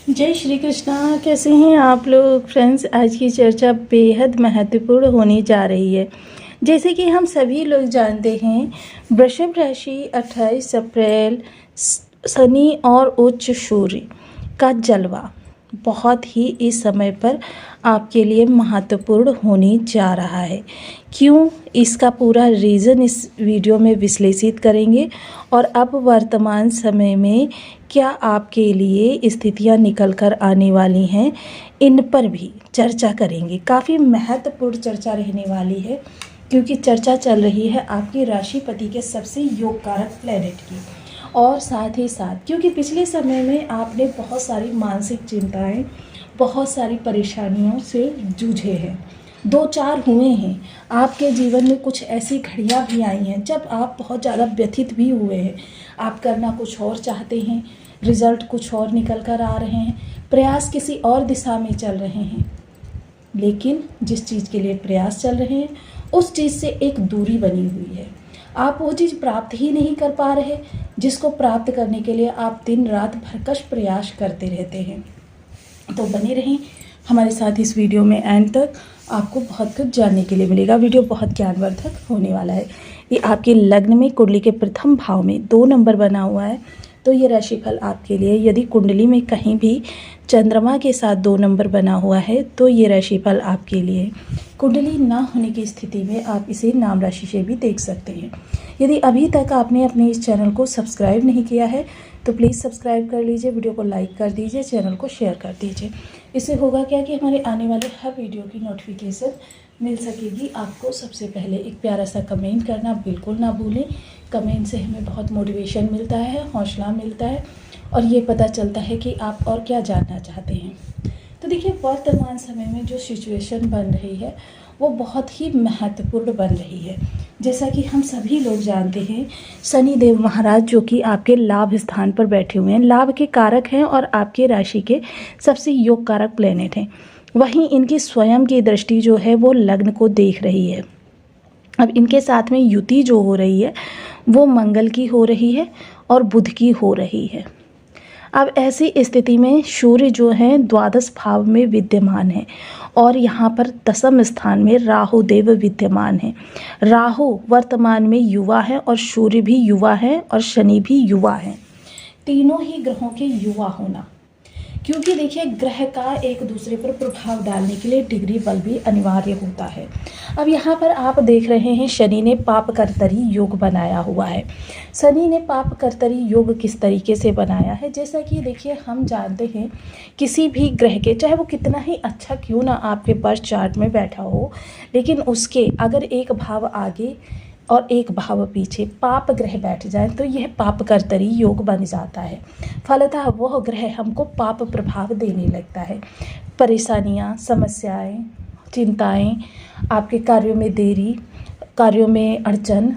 जय श्री कृष्णा। कैसे हैं आप लोग फ्रेंड्स। आज की चर्चा बेहद महत्वपूर्ण होने जा रही है। जैसे कि हम सभी लोग जानते हैं, वृषभ राशि 28 अप्रैल शनि और उच्च सूर्य का जलवा बहुत ही इस समय पर आपके लिए महत्वपूर्ण होने जा रहा है। क्यों, इसका पूरा रीज़न इस वीडियो में विश्लेषित करेंगे और अब वर्तमान समय में क्या आपके लिए स्थितियां निकल कर आने वाली हैं, इन पर भी चर्चा करेंगे। काफ़ी महत्वपूर्ण चर्चा रहने वाली है क्योंकि चर्चा चल रही है आपकी राशिपति के सबसे योग कारक प्लैनेट की। और साथ ही साथ क्योंकि पिछले समय में आपने बहुत सारी मानसिक चिंताएं, बहुत सारी परेशानियों से जूझे हैं, दो चार हुए हैं। आपके जीवन में कुछ ऐसी घड़ियां भी आई हैं जब आप बहुत ज़्यादा व्यथित भी हुए हैं। आप करना कुछ और चाहते हैं, रिजल्ट कुछ और निकल कर आ रहे हैं, प्रयास किसी और दिशा में चल रहे हैं, लेकिन जिस चीज़ के लिए प्रयास चल रहे हैं उस चीज़ से एक दूरी बनी हुई है। आप वो चीज़ प्राप्त ही नहीं कर पा रहे जिसको प्राप्त करने के लिए आप दिन रात भरकश प्रयास करते रहते हैं। तो बने रहें हमारे साथ इस वीडियो में एंड तक, आपको बहुत कुछ जानने के लिए मिलेगा। वीडियो बहुत ज्ञानवर्धक होने वाला है। ये आपके लग्न में कुंडली के प्रथम भाव में 2 नंबर बना हुआ है, तो ये राशिफल आपके लिए, यदि कुंडली में कहीं भी चंद्रमा के साथ 2 नंबर बना हुआ है तो ये राशिफल आपके लिए। कुंडली ना होने की स्थिति में आप इसे नाम राशि से भी देख सकते हैं। यदि अभी तक आपने अपने इस चैनल को सब्सक्राइब नहीं किया है तो प्लीज़ सब्सक्राइब कर लीजिए, वीडियो को लाइक कर दीजिए, चैनल को शेयर कर दीजिए। इससे होगा क्या कि हमारे आने वाले हर वीडियो की नोटिफिकेशन मिल सकेगी आपको सबसे पहले। एक प्यारा सा कमेंट करना बिल्कुल ना भूलें। कमेंट से हमें बहुत मोटिवेशन मिलता है, हौसला मिलता है और ये पता चलता है कि आप और क्या जानना चाहते हैं। तो देखिए, वर्तमान समय में जो सिचुएशन बन रही है वो बहुत ही महत्वपूर्ण बन रही है। जैसा कि हम सभी लोग जानते हैं, शनि देव महाराज जो कि आपके लाभ स्थान पर बैठे हुए हैं, लाभ के कारक हैं और आपके राशि के सबसे योग कारक प्लेनेट हैं। वहीं इनकी स्वयं की दृष्टि जो है वो लग्न को देख रही है। अब इनके साथ में युति जो हो रही है वो मंगल की हो रही है और बुध की हो रही है। अब ऐसी स्थिति में सूर्य जो है द्वादश भाव में विद्यमान है और यहाँ पर दसम स्थान में राहु देव विद्यमान है। राहु वर्तमान में युवा है और सूर्य भी युवा है और शनि भी युवा है। तीनों ही ग्रहों के युवा होना, क्योंकि देखिए ग्रह का एक दूसरे पर प्रभाव डालने के लिए डिग्री बल भी अनिवार्य होता है। अब यहाँ पर आप देख रहे हैं शनि ने पाप कर्तरी योग बनाया हुआ है। शनि ने पाप कर्तरी योग किस तरीके से बनाया है, जैसा कि देखिए हम जानते हैं किसी भी ग्रह के, चाहे वो कितना ही अच्छा क्यों ना आपके बर्थ चार्ट में बैठा हो, लेकिन उसके अगर एक भाव आगे और एक भाव पीछे पाप ग्रह बैठ जाए तो यह पाप कर्तरी योग बन जाता है। फलतः वह ग्रह हमको पाप प्रभाव देने लगता है। परेशानियां, समस्याएं, चिंताएं, आपके कार्यों में देरी, कार्यों में अड़चन,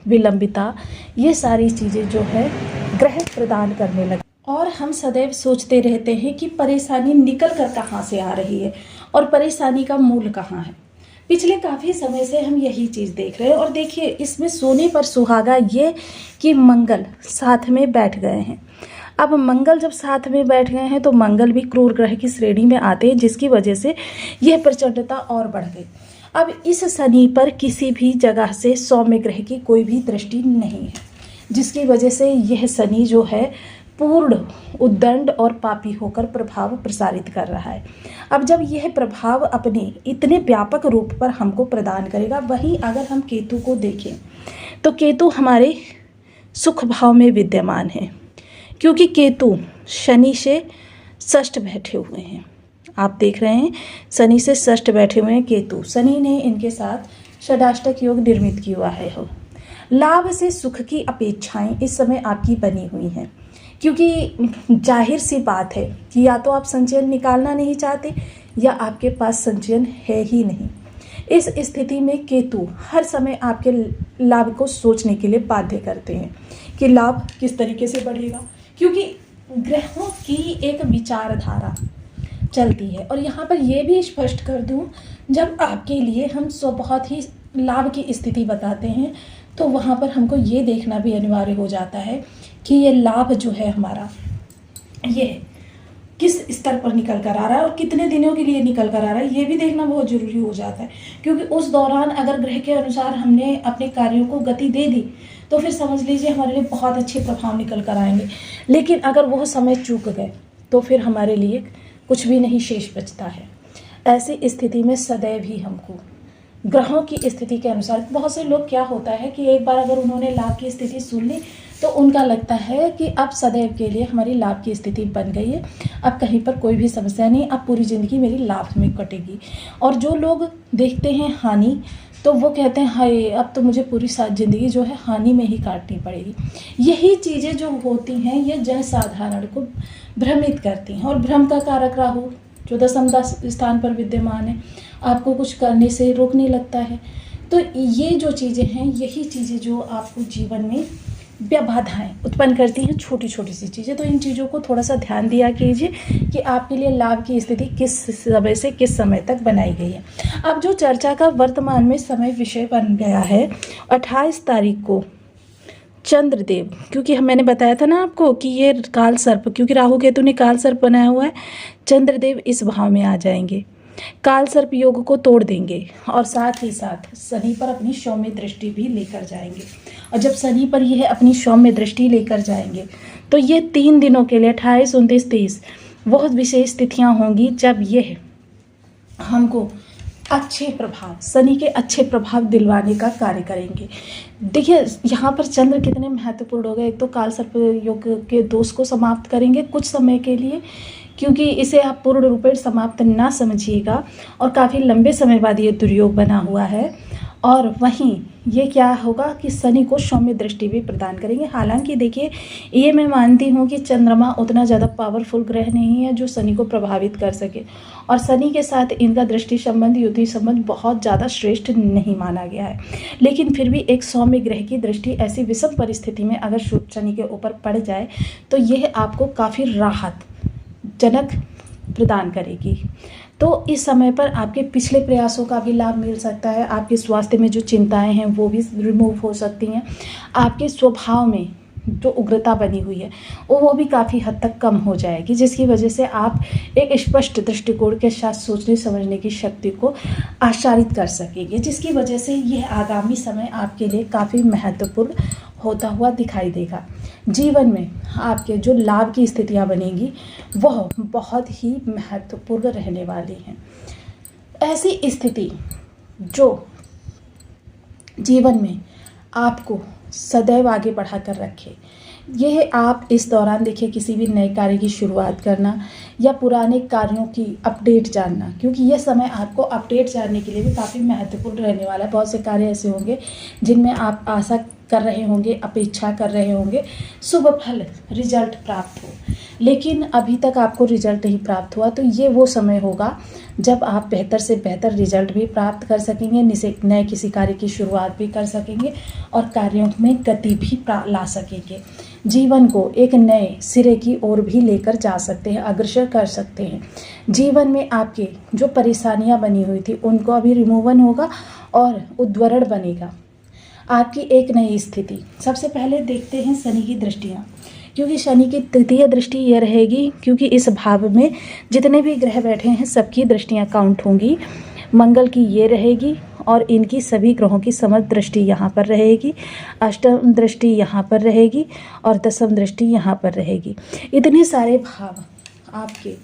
विलंबिता, ये सारी चीज़ें जो है ग्रह प्रदान करने लगते। और हम सदैव सोचते रहते हैं कि परेशानी निकल कर कहाँ से आ रही है और परेशानी का मूल कहाँ है। पिछले काफ़ी समय से हम यही चीज़ देख रहे हैं। और देखिए इसमें सोने पर सुहागा ये कि मंगल साथ में बैठ गए हैं। अब मंगल जब साथ में बैठ गए हैं तो मंगल भी क्रूर ग्रह की श्रेणी में आते हैं, जिसकी वजह से यह प्रचंडता और बढ़ गई। अब इस शनि पर किसी भी जगह से सौम्य ग्रह की कोई भी दृष्टि नहीं है, जिसकी वजह से यह शनि जो है पूर्ण उद्दंड और पापी होकर प्रभाव प्रसारित कर रहा है। अब जब यह प्रभाव अपने इतने व्यापक रूप पर हमको प्रदान करेगा, वहीं अगर हम केतु को देखें तो केतु हमारे सुख भाव में विद्यमान है, क्योंकि केतु शनि से षष्ठ बैठे हुए हैं। आप देख रहे हैं शनि से षष्ठ बैठे हुए हैं केतु। शनि ने इनके साथ षडाष्टक योग निर्मित किया हुआ है। लाभ से सुख की अपेक्षाएं इस समय आपकी बनी हुई हैं, क्योंकि जाहिर सी बात है कि या तो आप संचयन निकालना नहीं चाहते या आपके पास संचयन है ही नहीं। इस स्थिति में केतु हर समय आपके लाभ को सोचने के लिए बाध्य करते हैं कि लाभ किस तरीके से बढ़ेगा, क्योंकि ग्रहों की एक विचारधारा चलती है। और यहाँ पर यह भी स्पष्ट कर दूँ, जब आपके लिए हम बहुत ही लाभ की स्थिति बताते हैं तो वहाँ पर हमको ये देखना भी अनिवार्य हो जाता है कि ये लाभ जो है हमारा, ये किस स्तर पर निकल कर आ रहा है और कितने दिनों के लिए निकल कर आ रहा है, ये भी देखना बहुत ज़रूरी हो जाता है। क्योंकि उस दौरान अगर ग्रह के अनुसार हमने अपने कार्यों को गति दे दी तो फिर समझ लीजिए हमारे लिए बहुत अच्छे प्रभाव निकल कर आएंगे। लेकिन अगर वह समय चूक गए तो फिर हमारे लिए कुछ भी नहीं शेष बचता है। ऐसी स्थिति में सदैव ही हमको ग्रहों की स्थिति के अनुसार, बहुत से लोग क्या होता है कि एक बार अगर उन्होंने लाभ की स्थिति सुन ली तो उनका लगता है कि अब सदैव के लिए हमारी लाभ की स्थिति बन गई है, अब कहीं पर कोई भी समस्या नहीं, अब पूरी ज़िंदगी मेरी लाभ में कटेगी। और जो लोग देखते हैं हानि तो वो कहते हैं हाय अब तो मुझे पूरी ज़िंदगी जो है हानि में ही काटनी पड़ेगी। यही चीज़ें जो होती हैं ये जनसाधारण को भ्रमित करती हैं। और भ्रम का कारक राहु जो दशम स्थान पर विद्यमान है, आपको कुछ करने से रोकने लगता है। तो ये जो चीज़ें हैं यही चीज़ें जो आपको जीवन में बाधाएं उत्पन्न करती हैं, छोटी छोटी सी चीज़ें। तो इन चीज़ों को थोड़ा सा ध्यान दिया कीजिए कि आपके लिए लाभ की स्थिति किस समय से किस समय तक बनाई गई है। अब जो चर्चा का वर्तमान में समय विषय बन गया है 28 तारीख को चंद्रदेव, क्योंकि मैंने बताया था ना आपको कि ये काल सर्प, क्योंकि राहु केतु ने काल सर्प बनाया हुआ है, चंद्रदेव इस भाव में आ जाएंगे, काल सर्प योग को तोड़ देंगे और साथ ही साथ शनि पर अपनी सौम्य दृष्टि भी लेकर जाएंगे। और जब शनि पर यह अपनी सौम्य दृष्टि लेकर जाएंगे तो ये 3 दिनों के लिए 28, 29, 30 बहुत विशेष तिथियां होंगी जब यह हमको अच्छे प्रभाव, शनि के अच्छे प्रभाव दिलवाने का कार्य करेंगे। देखिए यहाँ पर चंद्र कितने महत्वपूर्ण हो गए। एक तो काल सर्प योग के दोष को समाप्त करेंगे कुछ समय के लिए, क्योंकि इसे आप पूर्ण रूप से समाप्त ना समझिएगा और काफ़ी लंबे समय बाद ये दुर्योग बना हुआ है। और वहीं ये क्या होगा कि शनि को सौम्य दृष्टि भी प्रदान करेंगे। हालांकि देखिए ये मैं मानती हूँ कि चंद्रमा उतना ज़्यादा पावरफुल ग्रह नहीं है जो शनि को प्रभावित कर सके, और शनि के साथ इनका दृष्टि संबंध, युति संबंध बहुत ज़्यादा श्रेष्ठ नहीं माना गया है। लेकिन फिर भी एक सौम्य ग्रह की दृष्टि ऐसी विषम परिस्थिति में अगर शनि के ऊपर पड़ जाए तो यह आपको काफ़ी राहत जनक प्रदान करेगी। तो इस समय पर आपके पिछले प्रयासों का भी लाभ मिल सकता है। आपके स्वास्थ्य में जो चिंताएं हैं वो भी रिमूव हो सकती हैं। आपके स्वभाव में जो उग्रता बनी हुई है वो भी काफ़ी हद तक कम हो जाएगी, जिसकी वजह से आप एक स्पष्ट दृष्टिकोण के साथ सोचने समझने की शक्ति को आश्चर्यित कर सकेंगे, जिसकी वजह से यह आगामी समय आपके लिए काफ़ी महत्वपूर्ण होता हुआ दिखाई देगा। जीवन में आपके जो लाभ की स्थितियां बनेंगी वह बहुत ही महत्वपूर्ण रहने वाली हैं। ऐसी स्थिति जो जीवन में आपको सदैव आगे बढ़ा कर रखे, यह आप इस दौरान देखिए किसी भी नए कार्य की शुरुआत करना या पुराने कार्यों की अपडेट जानना, क्योंकि यह समय आपको अपडेट जानने के लिए भी काफ़ी महत्वपूर्ण रहने वाला है। बहुत से कार्य ऐसे होंगे जिनमें आप आशा कर रहे होंगे, अपेक्षा कर रहे होंगे शुभ फल रिजल्ट प्राप्त हो, लेकिन अभी तक आपको रिजल्ट नहीं प्राप्त हुआ। तो ये वो समय होगा जब आप बेहतर से बेहतर रिजल्ट भी प्राप्त कर सकेंगे, नए किसी कार्य की शुरुआत भी कर सकेंगे और कार्यों में गति भी ला सकेंगे। जीवन को एक नए सिरे की ओर भी लेकर जा सकते हैं, अग्रसर कर सकते हैं। जीवन में आपके जो परेशानियां बनी हुई थी उनको अभी रिमूवन होगा और उद्वरण बनेगा आपकी एक नई स्थिति। सबसे पहले देखते हैं शनि की दृष्टियाँ, क्योंकि शनि की तृतीय दृष्टि यह रहेगी, क्योंकि इस भाव में जितने भी ग्रह बैठे हैं सबकी दृष्टियाँ काउंट होंगी। मंगल की ये रहेगी और इनकी सभी ग्रहों की समस्त दृष्टि यहाँ पर रहेगी, अष्टम दृष्टि यहाँ पर रहेगी और दशम दृष्टि यहाँ पर रहेगी। इतने सारे भाव आपके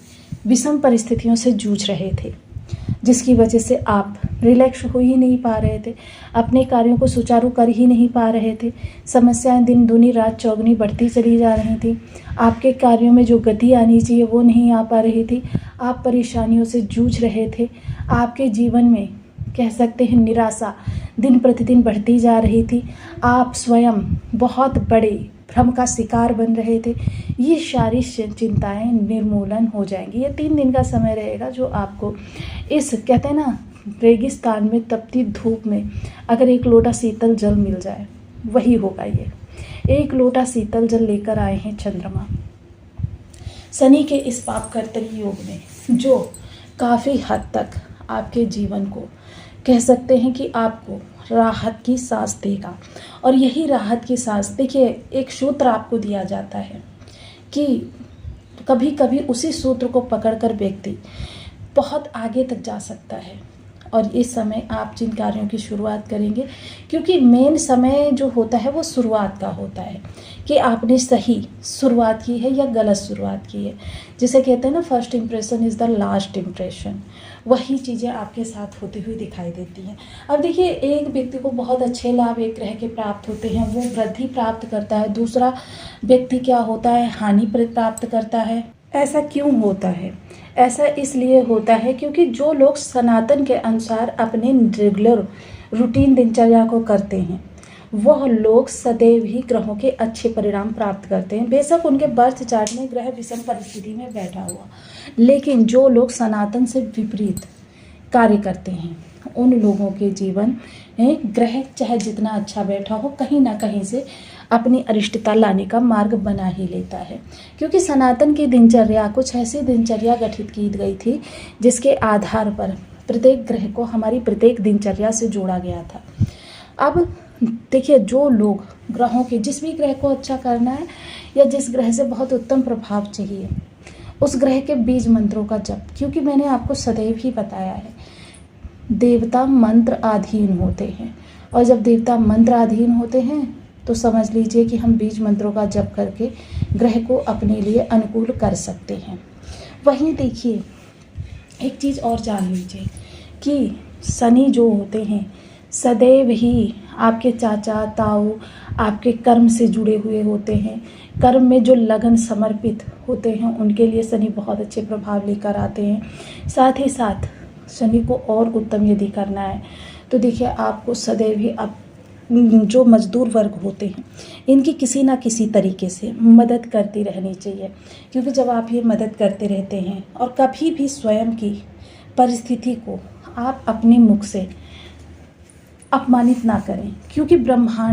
विषम परिस्थितियों से जूझ रहे थे, जिसकी वजह से आप रिलैक्स हो ही नहीं पा रहे थे, अपने कार्यों को सुचारू कर ही नहीं पा रहे थे। समस्याएं दिन दूनी रात चौगुनी बढ़ती चली जा रही थी। आपके कार्यों में जो गति आनी चाहिए वो नहीं आ पा रही थी। आप परेशानियों से जूझ रहे थे। आपके जीवन में कह सकते हैं निराशा दिन प्रतिदिन बढ़ती जा रही थी। आप स्वयं बहुत बड़े भ्रम का शिकार बन रहे थे। ये सारी चिंताएं निर्मूलन हो जाएंगी। ये 3 दिन का समय रहेगा जो आपको इस कहते हैं ना रेगिस्तान में तपती धूप में अगर एक लोटा शीतल जल मिल जाए वही होगा। ये एक लोटा शीतल जल लेकर आए हैं चंद्रमा शनि के इस पापकर्तरी योग में, जो काफ़ी हद तक आपके जीवन को कह सकते हैं कि आपको राहत की सांस देगा। और यही राहत की सांस, देखिए एक सूत्र आपको दिया जाता है कि कभी कभी उसी सूत्र को पकड़कर व्यक्ति बहुत आगे तक जा सकता है। और इस समय आप जिन कार्यों की शुरुआत करेंगे, क्योंकि मेन समय जो होता है वो शुरुआत का होता है कि आपने सही शुरुआत की है या गलत शुरुआत की है। जिसे कहते हैं ना, first impression is the last impression. वही चीज़ें आपके साथ होती हुई दिखाई देती हैं। अब देखिए, एक व्यक्ति को बहुत अच्छे लाभ एक ग्रह के प्राप्त होते हैं, वो वृद्धि प्राप्त करता है। दूसरा व्यक्ति क्या होता है, हानि प्राप्त करता है। ऐसा क्यों होता है? ऐसा इसलिए होता है क्योंकि जो लोग सनातन के अनुसार अपने रेगुलर रूटीन दिनचर्या को करते हैं, वह लोग सदैव ही ग्रहों के अच्छे परिणाम प्राप्त करते हैं। बेशक उनके बर्थ चार्ट में ग्रह विषम परिस्थिति में बैठा हुआ, लेकिन जो लोग सनातन से विपरीत कार्य करते हैं, उन लोगों के जीवन में ग्रह चाहे जितना अच्छा बैठा हो, कहीं ना कहीं से अपनी अरिष्टता लाने का मार्ग बना ही लेता है। क्योंकि सनातन की दिनचर्या, कुछ ऐसी दिनचर्या गठित की गई थी जिसके आधार पर प्रत्येक ग्रह को हमारी प्रत्येक दिनचर्या से जोड़ा गया था। अब देखिए, जो लोग ग्रहों के, जिस भी ग्रह को अच्छा करना है या जिस ग्रह से बहुत उत्तम प्रभाव चाहिए, उस ग्रह के बीज मंत्रों का जप, क्योंकि मैंने आपको सदैव ही बताया है, देवता मंत्र अधीन होते हैं। और जब देवता मंत्र अधीन होते हैं तो समझ लीजिए कि हम बीज मंत्रों का जप करके ग्रह को अपने लिए अनुकूल कर सकते हैं। वहीं देखिए, एक चीज़ और जान लीजिए कि शनि जो होते हैं सदैव ही आपके चाचा ताऊ, आपके कर्म से जुड़े हुए होते हैं। कर्म में जो लगन समर्पित होते हैं उनके लिए शनि बहुत अच्छे प्रभाव लेकर आते हैं। साथ ही साथ शनि को और उत्तम यदि करना है तो देखिए, आपको सदैव ही जो मजदूर वर्ग होते हैं, इनकी किसी ना किसी तरीके से मदद करती रहनी चाहिए। क्योंकि जब आप ये मदद करते रहते हैं, और कभी भी स्वयं की परिस्थिति को आप अपने मुख से अपमानित ना करें, क्योंकि ब्रह्मांड